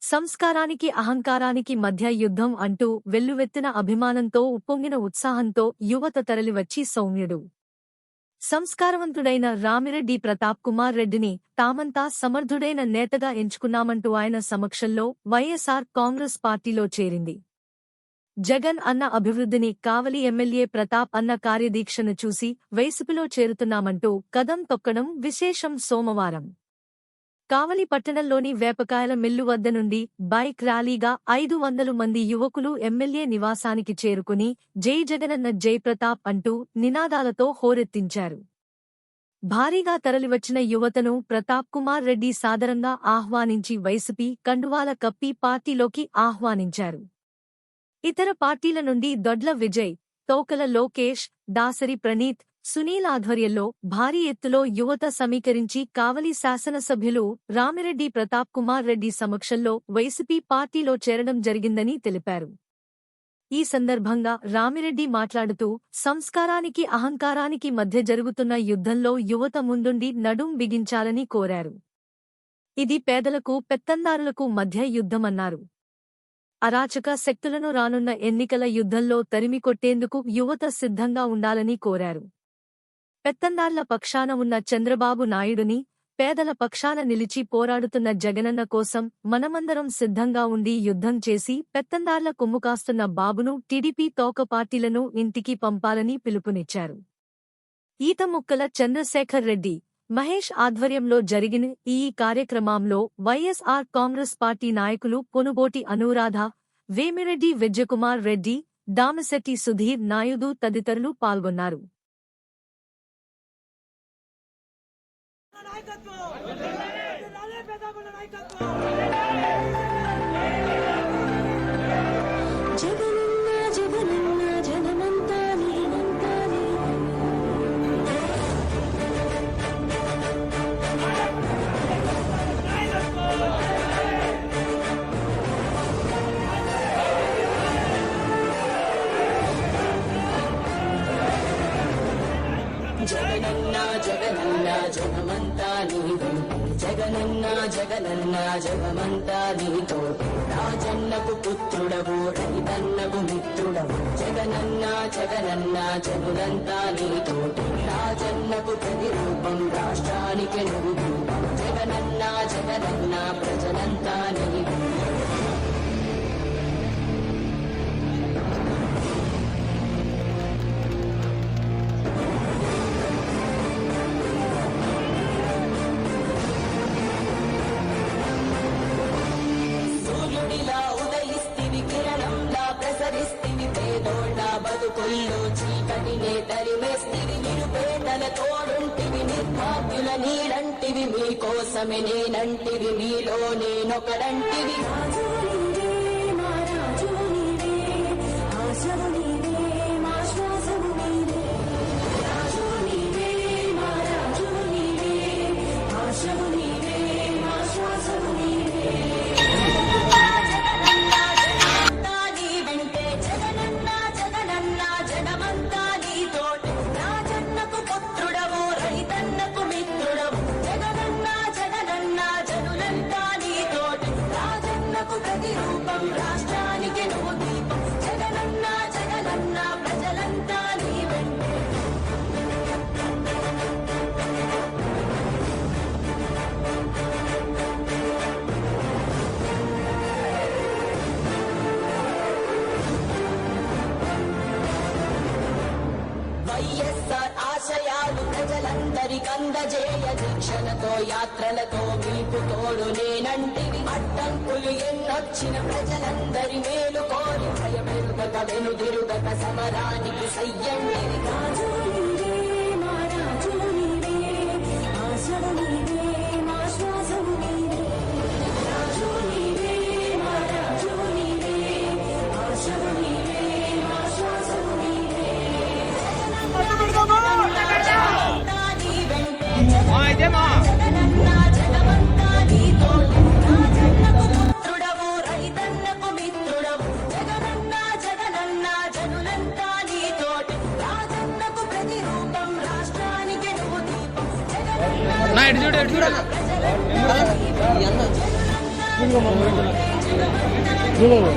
సంస్కారానికి అహంకారానికి మధ్య యుద్ధం అంటూ వెల్లువెత్తిన అభిమానంతో ఉప్పొంగిన ఉత్సాహంతో యువత తరలివచ్చి సౌమ్యుడు సంస్కారవంతుడైన రామిరెడ్డి ప్రతాప్ కుమార్ రెడ్డిని తామంతా సమర్థుడైన నేతగా ఎంచుకున్నామంటూ ఆయన సమక్షంలో వైఎస్ఆర్ కాంగ్రెస్ పార్టీలో చేరింది. జగన్ అన్న అభివృద్ధిని, కావలి ఎమ్మెల్యే ప్రతాప్ అన్న కార్యదీక్షను చూసి వైసీపీలో చేరుతున్నామంటూ కదం తొక్కడం విశేషం. సోమవారం కావలి పట్టణంలోని వేపకాయల మిల్లు వద్ద నుండి బైక్ ర్యాలీగా 500 మంది యువకులు ఎమ్మెల్యే నివాసానికి చేరుకుని జై జగనన్న జై ప్రతాప్ అంటూ నినాదాలతో హోరెత్తించారు. భారీగా తరలివచ్చిన యువతను ప్రతాప్ కుమార్ రెడ్డి సాదరంగా ఆహ్వానించి వైసీపీ కండువాల కప్పి పార్టీలోకి ఆహ్వానించారు. ఇతర పార్టీల నుండి దొడ్ల విజయ్, తోకల లోకేష్, దాసరి ప్రణీత్, సునీల్ ఆధ్వర్యంలో భారీ ఎత్తులో యువత సమీకరించి కావలి శాసనసభ్యులు రామిరెడ్డి ప్రతాప్ కుమార్ రెడ్డి సమక్షంలో వైసీపీ పార్టీలో చేరడం జరిగిందని తెలిపారు. ఈ సందర్భంగా రామిరెడ్డి మాట్లాడుతూ సంస్కారానికి అహంకారానికి మధ్య జరుగుతున్న యుద్ధంలో యువత ముందుండి నడుం బిగించాలని కోరారు. ఇది పేదలకు పెత్తందారులకు మధ్య యుద్ధమన్నారు. అరాచక శక్తులను రానున్న ఎన్నికల యుద్ధంలో తరిమికొట్టేందుకు యువత సిద్ధంగా ఉండాలని కోరారు. పెత్తందార్ల పక్షాన ఉన్న చంద్రబాబు నాయుడుని, పేదల పక్షాన నిలిచి పోరాడుతున్న జగనన్న కోసం మనమందరం సిద్ధంగా ఉండి యుద్ధం చేసి పెత్తందార్ల కొమ్ముకాస్తున్న బాబును, టీడీపీ తోక పార్టీలను ఇంటికి పంపాలని పిలుపునిచ్చారు. ఈతముక్కల చంద్రశేఖర్ రెడ్డి, మహేష్ ఆధ్వర్యంలో జరిగిన ఈ కార్యక్రమంలో వైఎస్ఆర్ కాంగ్రెస్ పార్టీ నాయకులు పొనుగోటి అనురాధ, వేమిరెడ్డి విజయకుమార్ రెడ్డి, దామశెట్టి సుధీర్ నాయుడు తదితరులు పాల్గొన్నారు. జగనన్న జగనన్న జగమంతా నీవే, జగనన్న జగనన్న జగమంతా నీతోటి, రాజన్నకు పుత్రుడవు రైతన్నకు మిత్రుడవు, జగనన్న జగనన్న జనులంతా నీతోటి, రాజన్నకు ప్రతిరూపం రాష్ట్రానికి నువ్వు, జగనన్న జగనన్న ప్రజలంతా నీవే. బతుకుల్లో చీకటినే తరిమేస్తివి, నిరుపేదల తోడుంటివి, నిర్భాగ్యుల నీడంటివి, మీకోసమే నేనంటివి, మీలో నేనొకడంటివి. రాష్ట్రానికి నువ్వు దీపం, జగనన్న జగనన్న ప్రజలంతా నీ వెంటే. వైఎస్ఆర్ ఆశయాలు ప్రజలందరికందజేయ, దీక్షలతో యాత్రలతో మీకు తోడు నేనంటివి, అడ్డంకులు ఎన్నొచ్చిన ప్రజలందరి మేలు కోరి భయమెరుగక వెనుదిరుగక సమరానికి సయ్యంటివి. రాజు నీవే మా రాజు నీవే, ఆశవు నీవే మా శ్వాసవు నీవే, రాజు నీవే మా రాజు నీవే, ఆశవు నీవే మా శ్వాసవు నీవే. చూడు జగనన్న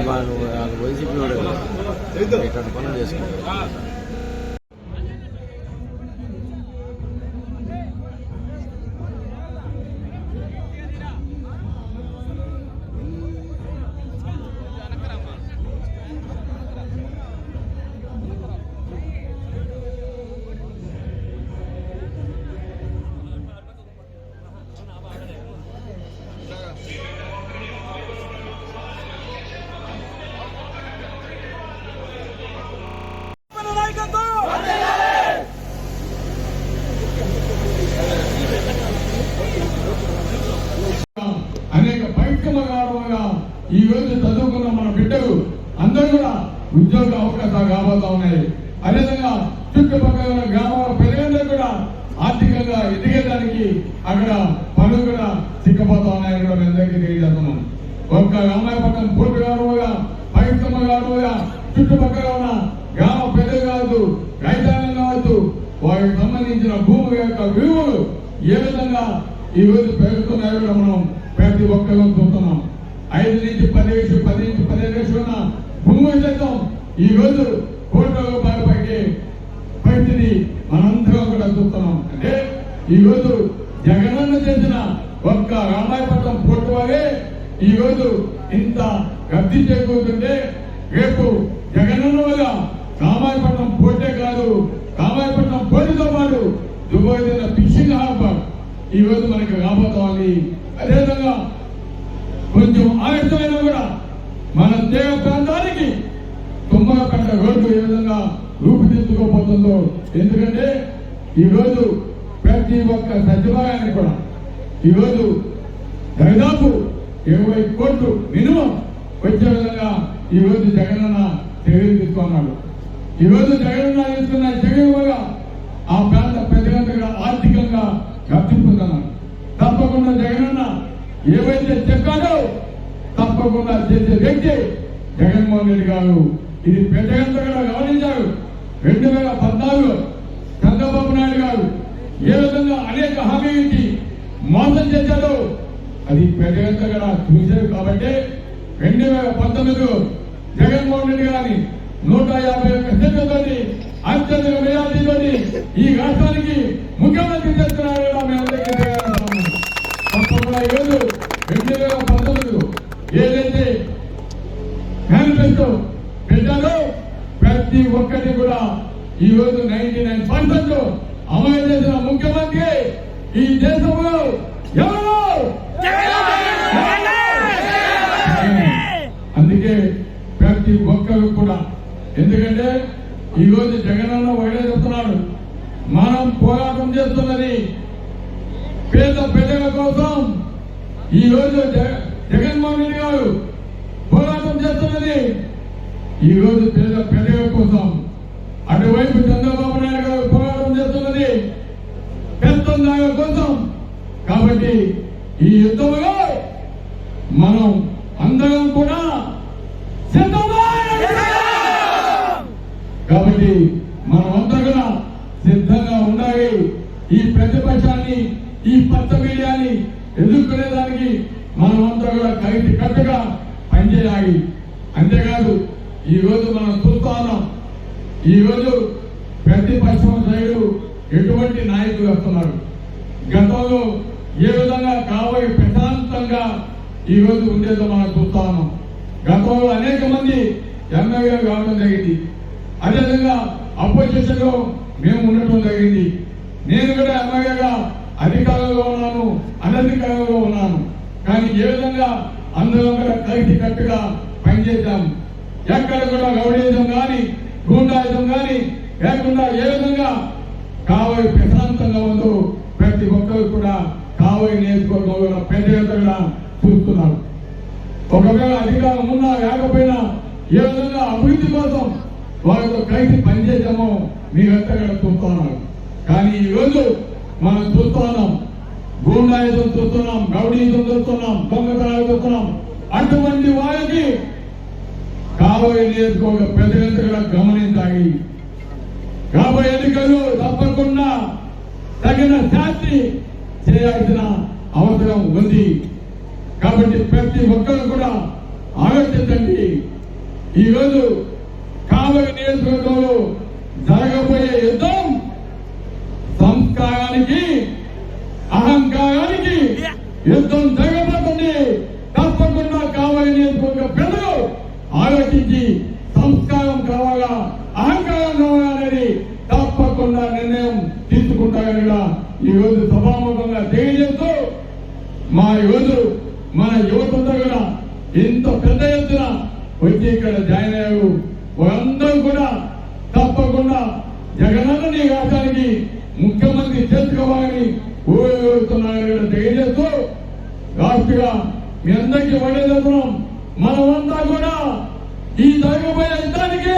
వాడు వైసీపీ వాడు ఇట్లాంటి పనులు చేసుకుంటారు. అనేక పైకమగా ఈ రోజు చదువుకున్న మన బిడ్డలు అందరూ కూడా ఉద్యోగ అవకాశాలు కాబోతా ఉన్నాయి. అదేవిధంగా చుట్టుపక్కల గ్రామాల ప్రజలందరూ కూడా ఆర్థికంగా ఎదిగేదానికి అక్కడ పనులు కూడా సిక్కపోతా ఉన్నాయని కూడా మేము అందరికీ తెలియజేస్తున్నాం. ఒక్క రామాయపట్నం పూర్తి కారణంగా పైకమ్మ కారణంగా చుట్టుపక్కల ఉన్న గ్రామ ప్రజలు కావచ్చు, రైతాంగం కావచ్చు, వారికి సంబంధించిన భూమి యొక్క విలువలు ఏ విధంగా ఈ రోజు పెరుగుతున్నాయో కూడా మనం ప్రతి ఒక్కరూ చూస్తున్నాం. 5 నుంచి 10 నుంచి 15 ఉన్న భూమి శాతం ఈ రోజు కోట్ల రూపాయల పైకి పరిస్థితి మనందరం కూడా చూస్తున్నాం. అంటే ఈ రోజు జగనన్న చేసిన ఒక్క రామాయపట్నం పోర్టు వల్లే ఈ రోజు ఇంత గడ్డి చేకూరుతుంటే రేపు జగనన్న వల్ల రామాయపట్నం పోర్టే కాదు, రామాయపట్నం పోర్టుతో పాటు దుబాయ్ ఫిషింగ్ హార్బర్ ఈ రోజు మనకి రాబోతోంది. అదేవిధంగా కొంచెం ఆలస్యమైనా కూడా మన దేవ ప్రాంతానికి తుమ్మలకంట రోడ్డు ఏ విధంగా రూపుదిద్దుకోబోతుందో. ఎందుకంటే ఈరోజు ప్రతి ఒక్క సచివాలయానికి కూడా ఈరోజు దాదాపు 20 కోట్లు మినిమం వచ్చే విధంగా ఈరోజు జగనన్న చర్యలు తీసుకున్నాడు. ఈరోజు జగనన్న తీసుకున్న చర్యల వల్ల ఆ ప్రాంత ప్రజలంతా ఆర్థికంగా గర్తింపుతున్నారు. తప్పకుండా జగనన్న ఏవైతే చెప్పాడో తప్పకుండా చేసే వ్యక్తి జగన్మోహన్ రెడ్డి గారు. ఇది ప్రజలంతా కూడా గమనించారు. 2014 చంద్రబాబు నాయుడు గారు ఏ విధంగా అనేక హామీ ఇచ్చి మోసం చేశాడో అది ప్రజలంతా కూడా చూశారు. కాబట్టి 2019 జగన్మోహన్ రెడ్డి గారిని 151 సీట్లతోటి అత్యధిక మెజార్టీతోటి ఈ రాష్ట్రానికి ముఖ్యమంత్రి చేస్తున్నారని మీ అందరికీ తెలియజేస్తున్నాను. తప్పకుండా ఈరోజు 2019 ఏదైతే మేనిఫెస్టో పెట్టారో ప్రతి ఒక్కటి కూడా ఈ రోజు 99% అమలు చేసిన ముఖ్యమంత్రి ఈ దేశంలో ఎవరు? అందుకే ప్రతి ఒక్కరు కూడా, ఎందుకంటే ఈ రోజు జగనన్న ఒకటే చెప్తున్నాడు, మనం పోరాటం చేస్తున్నది పేద ప్రజల కోసం. ఈ రోజు జగన్మోహన్ రెడ్డి గారు పోరాటం చేస్తున్నది ఈ రోజు పేద ప్రజల కోసం. అటువైపు చంద్రబాబు నాయుడు గారు పోరాటం చేస్తున్నది పెత్తందారుల కోసం. కాబట్టి ఈ యుద్ధంలో మనం అందరం కూడా సిద్ధమా? కాబట్టి మనమంతా కూడా సిద్ధంగా ఉండాలి. ఈ ప్రతిపక్షాన్ని, ఈ పచ్చ మీడియాని ఎదుర్కొనేదానికి మనమంతా కూడా కలిసి కట్టుగా పనిచేయాలి. అంతేకాదు ఈ రోజు మనం చూస్తా ఉన్నాం, ఈ రోజు ప్రతిపక్షం సైడు ఎటువంటి నాయకులు వస్తున్నారు. గతంలో ఏ విధంగా కాబోయే ప్రశాంతంగా ఈ రోజు ఉండేదో మనం చూస్తా ఉన్నాం. గతంలో అనేక మంది ఎమ్మెల్యేలు కావడం జరిగింది. అదేవిధంగా అపోజిషన్ లో మేము ఉండటం జరిగింది. నేను కూడా ఎమ్మెల్యేగా అధికారంలో ఉన్నాను, అనధికారంలో ఉన్నాను. కానీ ఏ విధంగా అందరం కూడా కలిసి కట్టుగా పనిచేద్దాం. ఎక్కడ కూడా రౌడీజం కానీ గూండాయిజం కానీ లేకుండా ఏ విధంగా కావలి ప్రశాంతంగా ఉందో ప్రతి ఒక్కరు కూడా కావలి నియోజకవర్గంలో ప్రజలంతా కూడా చూస్తున్నారు. ఒకవేళ అధికారం ఉన్నా లేకపోయినా ఏ విధంగా అభివృద్ధి కోసం వాళ్ళతో కలిసి పనిచేద్దామో మీరంతా కూడా చూస్తున్నారు. కానీ ఈ రోజు మనం చూస్తున్నాం, గూండాయిజం చూస్తున్నాం, రౌడీజం చూస్తున్నాం, దొంగతనాలు చూస్తున్నాం. అటువంటి వాళ్ళకి కాబోయే నియోజకవర్గ ప్రజలంతా కూడా గమనించాలి. కాబోయే ఎన్నికలు తప్పకుండా తగిన శాస్తి చేయాల్సిన అవసరం ఉంది. కాబట్టి ప్రతి ఒక్కరు కూడా ఆలోచించండి. ఈ రోజు కాబోయే నియోజకవర్గంలో జరగబోయే యుద్ధం సంస్కారానికి, అహంకారానికి యుద్ధం జరగబోతుంది. తప్పకుండా కాబోయే నియోజకవర్గ ప్రజలు ఆలోచించి సంస్కారం కావాలా, అహంకారం కావాలా అనేది తప్పకుండా నిర్ణయం తీసుకుంటారని కూడా ఈ రోజు సభాముఖంగా తెలియజేస్తూ, మా రోజు మన యువతంతా కూడా ఇంత పెద్ద ఎత్తున వచ్చి ఇక్కడ జాయిన్ అయ్యారు. వాళ్ళందరూ కూడా తప్పకుండా జగనన్న నీ రాష్ట్రానికి ముఖ్యమంత్రి చేసుకోవాలని ఊరుతున్నారని కూడా తెలియజేస్తూ, రాష్ట్రంగా మీ అందరికీ వడేస్తున్నాం. మనమంతా కూడా ఈ జరగబోయే యుద్ధానికి